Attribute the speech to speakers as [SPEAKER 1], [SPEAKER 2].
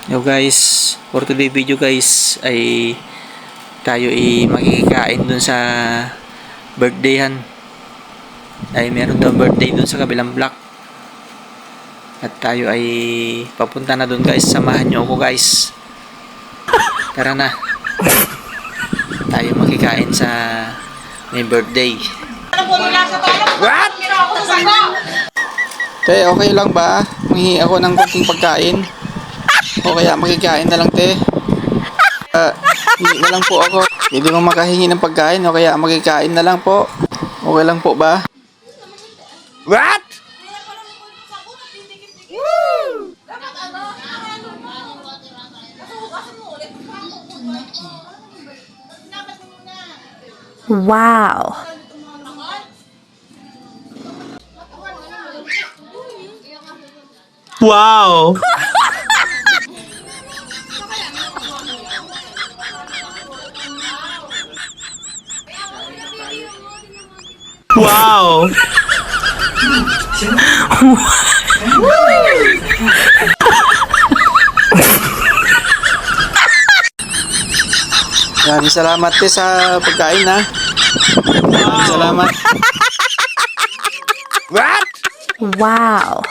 [SPEAKER 1] Yo guys, for today video guys ay tayo ay makikikain dun sa birthdayhan. Ay meron daw birthday dun sa kabilang block. At tayo ay papunta na dun guys. Samahan nyo ako guys. Tara na. Tayo makikain sa may birthday. What? Te, okay lang ba? Manghihi ako ng konting pagkain. O kaya makikain na lang te. Hindi na lang po ako. Hindi mo makahingi ng pagkain o kaya makikain na lang po. Okay lang po ba? What?
[SPEAKER 2] Wow.
[SPEAKER 1] Wow! Wow! Maraming salamat te sa pagkain ha. Maraming salamat. What?
[SPEAKER 2] Wow.